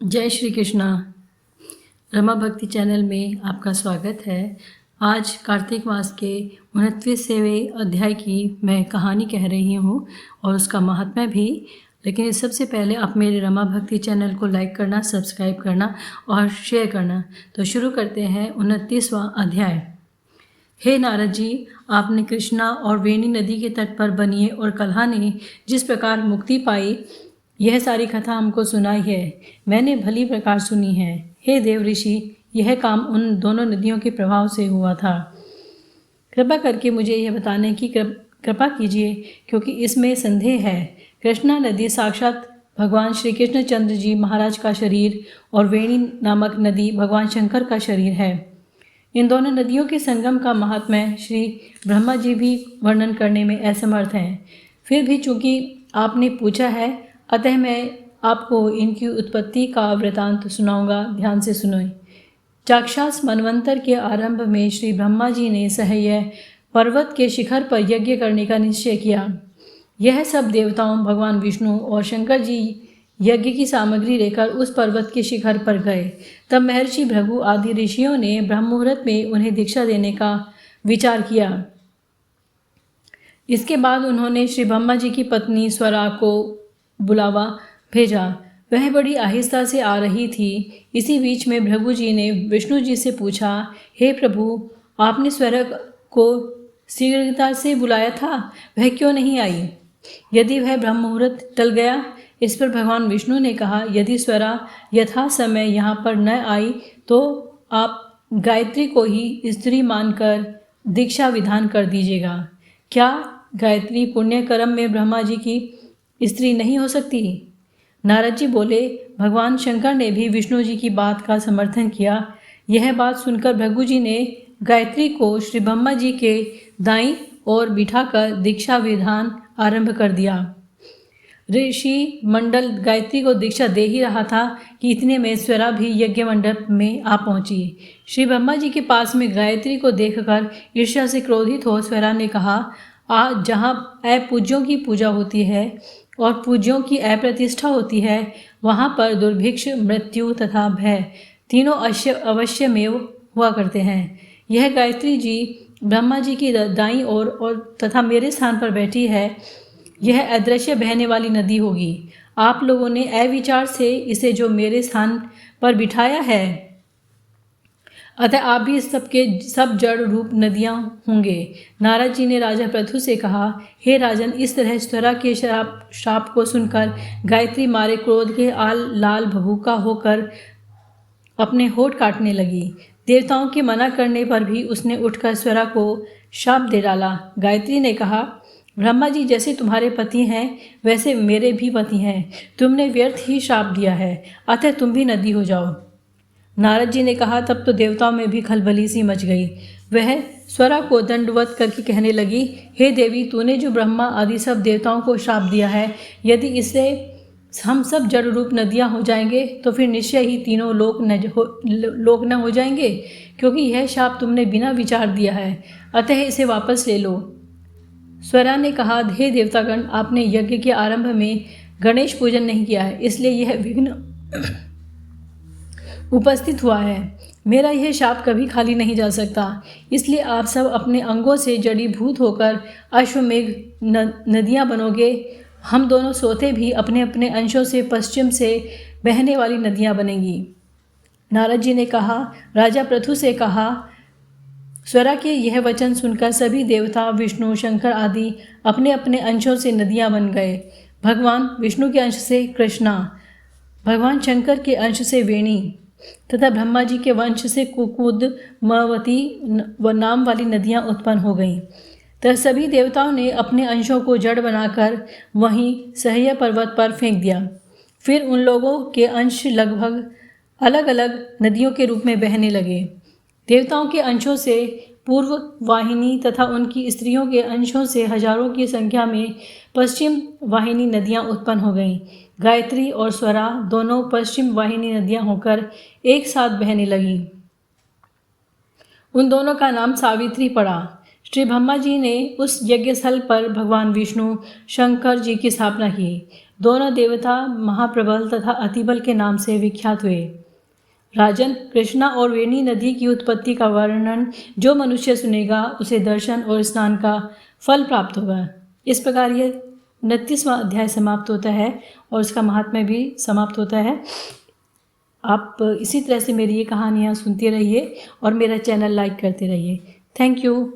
जय श्री कृष्णा। रमा भक्ति चैनल में आपका स्वागत है। आज कार्तिक मास के 29वें अध्याय की मैं कहानी कह रही हूँ और उसका महात्म्य भी। लेकिन इस सबसे पहले आप मेरे रमा भक्ति चैनल को लाइक करना, सब्सक्राइब करना और शेयर करना। तो शुरू करते हैं 29वां अध्याय। हे नारद जी, आपने कृष्णा और वेणी नदी के तट पर बनिए और कल्हा ने जिस प्रकार मुक्ति पाई, यह सारी कथा हमको सुनाई है। मैंने भली प्रकार सुनी है। हे देव ऋषि, यह काम उन दोनों नदियों के प्रभाव से हुआ था। कृपा करके मुझे यह बताने की कृपा कीजिए, क्योंकि इसमें संदेह है। कृष्णा नदी साक्षात भगवान श्री कृष्णचंद्र जी महाराज का शरीर और वेणी नामक नदी भगवान शंकर का शरीर है। इन दोनों नदियों के संगम का महात्म्य श्री ब्रह्मा जी भी वर्णन करने में असमर्थ हैं। फिर भी चूंकि आपने पूछा है, अतः मैं आपको इनकी उत्पत्ति का वृतांत सुनाऊंगा। ध्यान से सुनोए। चाक्षास मनवंतर के आरंभ में श्री ब्रह्मा जी ने सहय पर्वत के शिखर पर यज्ञ करने का निश्चय किया। यह सब देवताओं, भगवान विष्णु और शंकर जी यज्ञ की सामग्री लेकर उस पर्वत के शिखर पर गए। तब महर्षि भृगु आदि ऋषियों ने ब्रह्म मुहूर्त में उन्हें दीक्षा देने का विचार किया। इसके बाद उन्होंने श्री ब्रह्मा जी की पत्नी स्वरा को बुलावा भेजा। वह बड़ी आहिस्ता से आ रही थी। इसी बीच में भृगु जी ने विष्णु जी से पूछा, हे प्रभु, आपने स्वरा को शीघ्रता से बुलाया था, वह क्यों नहीं आई? यदि वह ब्रह्म मुहूर्त टल गया? इस पर भगवान विष्णु ने कहा, यदि स्वरा यथा समय यहाँ पर न आई तो आप गायत्री को ही स्त्री मानकर दीक्षा विधान कर दीजिएगा। क्या गायत्री पुण्य कर्म में ब्रह्मा जी की स्त्री नहीं हो सकती? नारद जी बोले, भगवान शंकर ने भी विष्णु जी की बात का समर्थन किया। यह बात सुनकर भृगु जी ने गायत्री को श्री ब्रह्मा जी के दाईं ओर बिठाकर दीक्षा विधान आरंभ कर दिया। ऋषि मंडल गायत्री को दीक्षा दे ही रहा था कि इतने में स्वरा भी यज्ञ मंडप में आ पहुंची। श्री ब्रह्मा जी के पास में गायत्री को देखकर ईर्ष्या से क्रोधित हो स्वरा ने कहा, आज जहाँ अपूज्यों की पूजा होती है और पूज्यों की अप्रतिष्ठा होती है, वहाँ पर दुर्भिक्ष, मृत्यु तथा भय तीनों अवश्यमेव हुआ करते हैं। यह गायत्री जी ब्रह्मा जी की दाईं ओर और तथा मेरे स्थान पर बैठी है। यह अदृश्य बहने वाली नदी होगी। आप लोगों ने अविचार से इसे जो मेरे स्थान पर बिठाया है, अतः आप भी सबके सब जड़ रूप नदियाँ होंगे। नारद जी ने राजा पृथु से कहा, हे राजन, इस तरह स्वरा के श्राप को सुनकर गायत्री मारे क्रोध के लाल भभूका होकर अपने होठ काटने लगी। देवताओं के मना करने पर भी उसने उठकर स्वरा को शाप दे डाला। गायत्री ने कहा, ब्रह्मा जी जैसे तुम्हारे पति हैं, वैसे मेरे भी पति हैं। तुमने व्यर्थ ही शाप दिया है, अतः तुम भी नदी हो जाओ। नारद जी ने कहा, तब तो देवताओं में भी खलबली सी मच गई। वह स्वरा को दंडवत करके कहने लगी, हे देवी, तूने जो ब्रह्मा आदि सब देवताओं को श्राप दिया है, यदि इससे हम सब जड़ रूप नदियाँ हो जाएंगे तो फिर निश्चय ही तीनों लोक न हो जाएंगे, क्योंकि यह शाप तुमने बिना विचार दिया है, अतः इसे वापस ले लो। स्वरा ने कहा, हे देवतागण, आपने यज्ञ के आरंभ में गणेश पूजन नहीं किया है, इसलिए यह विघ्न उपस्थित हुआ है। मेरा यह शाप कभी खाली नहीं जा सकता, इसलिए आप सब अपने अंगों से जड़ीभूत होकर अश्वमेघ नदियाँ बनोगे। हम दोनों सोते भी अपने अपने अंशों से पश्चिम से बहने वाली नदियाँ बनेंगी। नारद जी ने कहा, राजा पृथु से कहा, स्वरा के यह वचन सुनकर सभी देवता, विष्णु, शंकर आदि अपने अपने अंशों से नदियाँ बन गए। भगवान विष्णु के अंश से कृष्णा, भगवान शंकर के अंश से वेणी तथा ब्रह्मा जी के वंश से कुकुद, मवती व नाम वाली नदियाँ उत्पन्न हो गईं। तब सभी देवताओं ने अपने अंशों को जड़ बनाकर वहीं सहय पर्वत पर फेंक दिया। फिर उन लोगों के अंश लगभग अलग अलग नदियों के रूप में बहने लगे। देवताओं के अंशों से पूर्व वाहिनी तथा उनकी स्त्रियों के अंशों से हजारों की संख्या में पश्चिम वाहिनी नदियाँ उत्पन्न हो गईं। गायत्री और स्वरा दोनों पश्चिम वाहिनी नदियाँ होकर एक साथ बहने लगीं। उन दोनों का नाम सावित्री पड़ा। श्री ब्रह्मा जी ने उस यज्ञ स्थल पर भगवान विष्णु, शंकर जी की स्थापना की। दोनों देवता महाप्रबल तथा अतिबल के नाम से विख्यात हुए। राजन, कृष्णा और वेणी नदी की उत्पत्ति का वर्णन जो मनुष्य सुनेगा उसे दर्शन और स्नान का फल प्राप्त होगा। इस प्रकार यह 29वां अध्याय समाप्त होता है और उसका महात्म्य भी समाप्त होता है। आप इसी तरह से मेरी ये कहानियाँ सुनते रहिए और मेरा चैनल लाइक करते रहिए। Thank you.